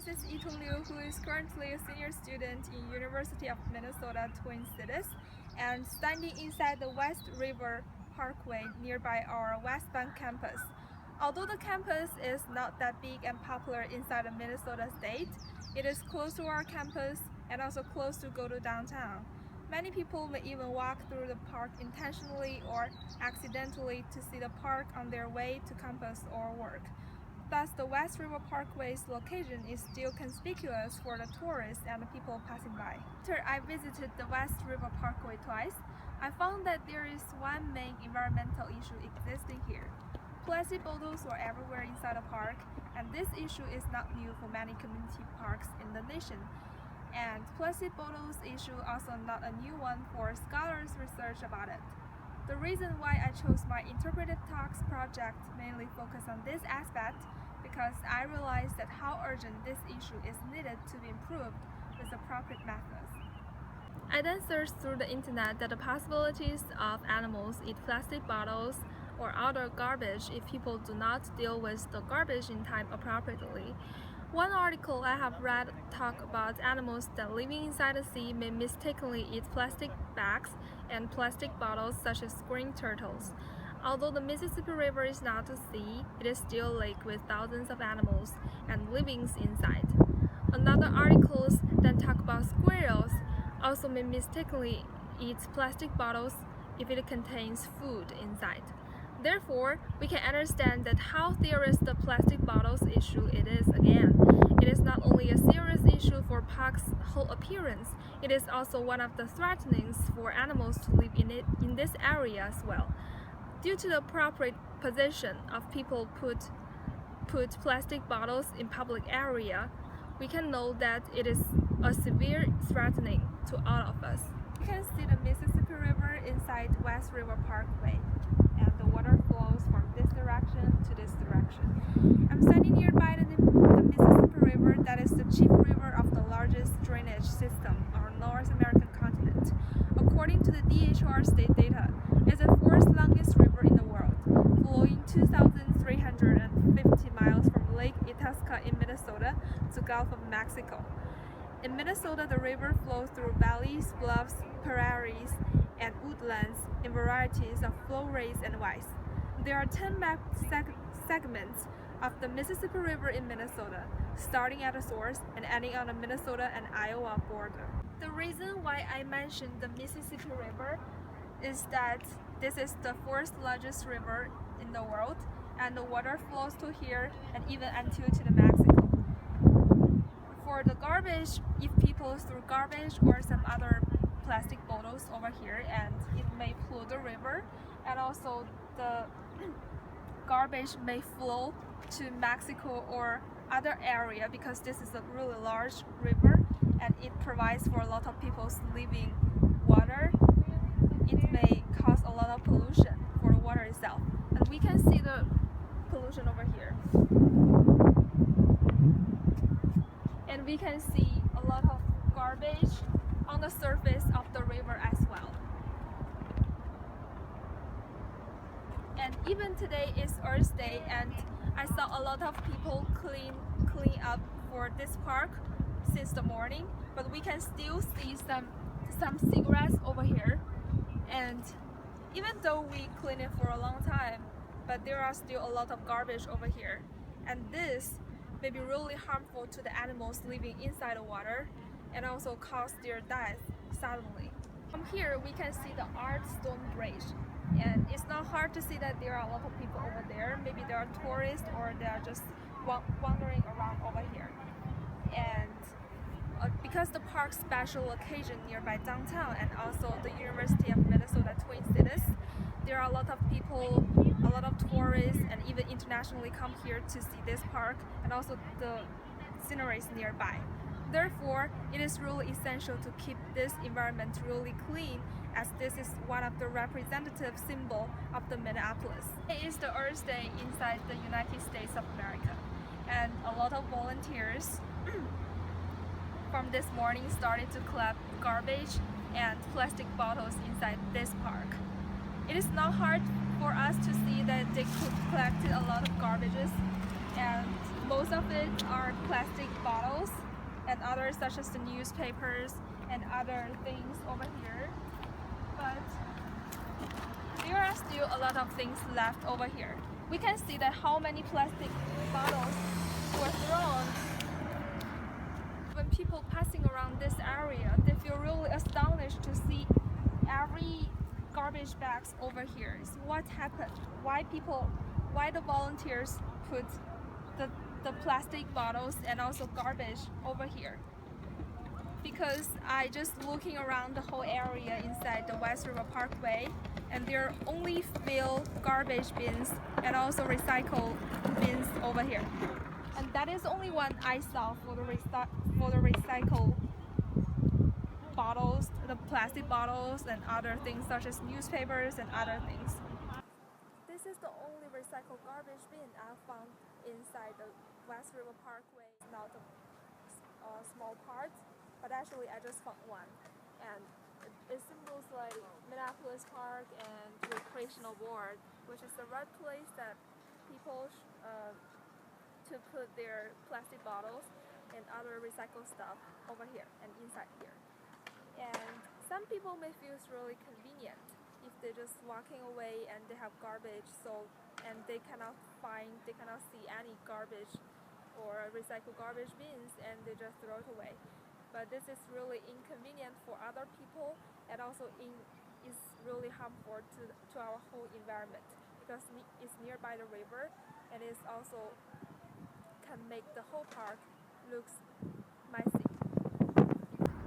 this is Yitong, who is currently a senior student in University of Minnesota Twin Cities and standing inside the West River Parkway nearby our West Bank campus. Although the campus is not that big and popular inside the Minnesota state, it is close to our campus and also close to go to downtown. Many people may even walk through the park intentionally or accidentally to see the park on their way to campus or work. Thus, the West River Parkway's location is still conspicuous for the tourists and the people passing by. After I visited the West River Parkway twice, I found that there is one main environmental issue existing here. Plastic bottles were everywhere inside the park, and this issue is not new for many community parks in the nation. And plastic bottles issue also not a new one for scholars' research about it. The reason why I chose my Interpretive Talks project mainly focus on this aspect because I realized that how urgent this issue is needed to be improved with appropriate methods. I then searched through the internet that the possibilities of animals eat plastic bottles or other garbage if people do not deal with the garbage in time appropriately. One article I have read talk about animals that living inside the sea may mistakenly eat plastic bags and plastic bottles such as green turtles. Although the Mississippi River is not a sea, it is still a lake with thousands of animals and livings inside. Another article then talk about squirrels also may mistakenly eat plastic bottles if it contains food inside. Therefore, we can understand that how serious the plastic bottles issue it is again. It is not only a serious issue for park's whole appearance, it is also one of the threatenings for animals to live in this area as well. Due to the appropriate position of people put plastic bottles in public area, we can know that it is a severe threatening to all of us. You can see the Mississippi River inside West River Parkway, and the water flows from this direction to this direction. I'm standing nearby the Mississippi River, that is the chief river of the largest drainage system on North American continent. According to the DHR state data, it's the fourth longest river in the world, flowing 2,350 miles from Lake Itasca in Minnesota to Gulf of Mexico. In Minnesota, the river flows through valleys, bluffs, prairies, and woodlands in varieties of flow rates and widths. There are 10 mapped segments of the Mississippi River in Minnesota, starting at the source and ending on the Minnesota and Iowa border. The reason why I mentioned the Mississippi River is that this is the fourth largest river in the world, and the water flows to here and even until to the Mexico. For the garbage, if people throw garbage or some other plastic bottles over here, and it may pollute the river, and also the garbage may flow to Mexico or other area because this is a really large river and it provides for a lot of people's living water. It may cause a lot of pollution for the water itself, and we can see the pollution over here. And we can see a lot of garbage on the surface of the river as well. And even today is Earth Day, and I saw a lot of people clean up for this park since the morning, but we can still see some cigarettes over here. And even though we clean it for a long time, but there are still a lot of garbage over here, and this may be really harmful to the animals living inside the water and also cause their death suddenly. From here we can see the Art Stone Bridge, and it's not hard to see that there are a lot of people over there. Maybe they are tourists or they are just wandering around over here. And because the park's special location nearby downtown and also the University of Minnesota Twin Cities, there are a lot of people, a lot of tourists, and even internationally come here to see this park and also the sceneries nearby. Therefore, it is really essential to keep this environment really clean, as this is one of the representative symbols of the Minneapolis. It is the Earth Day inside the United States of America, and a lot of volunteers from this morning started to collect garbage and plastic bottles inside this park. It is not hard for us to see that they collected a lot of garbages, and most of it are plastic bottles and others such as the newspapers and other things over here. But there are still a lot of things left over here. We can see that how many plastic bottles were thrown. When people passing around this area, they feel really astonished to see every garbage bags over here. So what happened? Why the volunteers put the plastic bottles and also garbage over here? Because I just looking around the whole area inside the West River Parkway, and there are only few garbage bins and also recycle bins over here. And that is only one I saw for the recycle bottles, the plastic bottles and other things such as newspapers and other things. This is the only recycled garbage bin I found inside the West River Parkway. It's not a small part, but actually I just found one. And it symbols like Minneapolis Park and Recreational Board, which is the right place that people to put their plastic bottles and other recycled stuff over here and inside here. And some people may feel it's really convenient if they're just walking away and they have garbage, and they cannot see any garbage or recycled garbage bins, and they just throw it away. But this is really inconvenient for other people, and also is really harmful to our whole environment, because it's nearby the river, and it's also can make the whole park looks messy.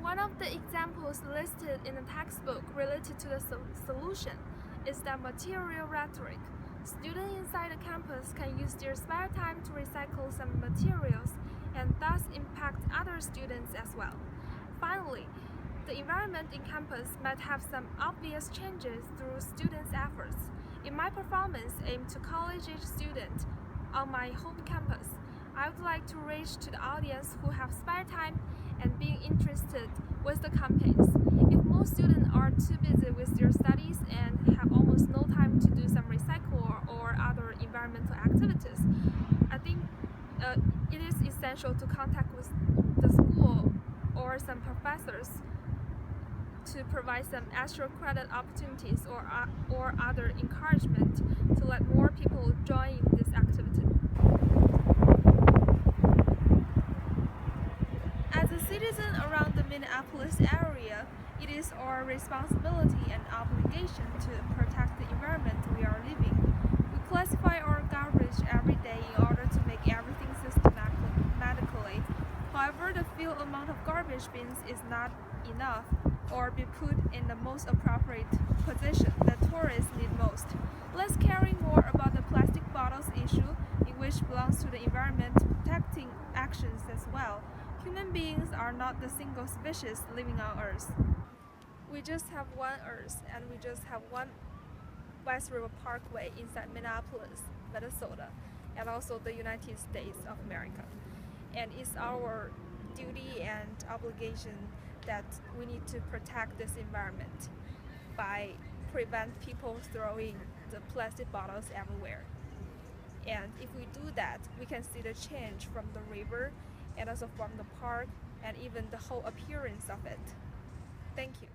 One of the examples listed in the textbook related to the solution is the material rhetoric. Students inside the campus can use their spare time to recycle some materials and thus impact other students as well. Finally, the environment in campus might have some obvious changes through students' efforts. In my performance aimed to college-age students on my home campus, I would like to reach to the audience who have spare time and being interested with the campaigns. If most students are too busy with their studies and have almost no time to do some recycle or other environmental activities, I think it is essential to contact with the school or some professors to provide some extra credit opportunities or other encouragement to let more people join this activity. As a citizen around the Minneapolis area, it is our responsibility and obligation to protect the environment we are living. We classify our garbage every day in order to make everything systematically. However, the few amount of garbage bins is not enough or be put in the most appropriate position that tourists need most. Let's care more about the plastic bottles issue, in which belongs to the environment protecting actions as well. Human beings are not the single species living on Earth. We just have one Earth, and we just have one West River Parkway inside Minneapolis, Minnesota, and also the United States of America. And it's our duty and obligation that we need to protect this environment by prevent people throwing the plastic bottles everywhere. And if we do that, we can see the change from the river and also from the park and even the whole appearance of it. Thank you.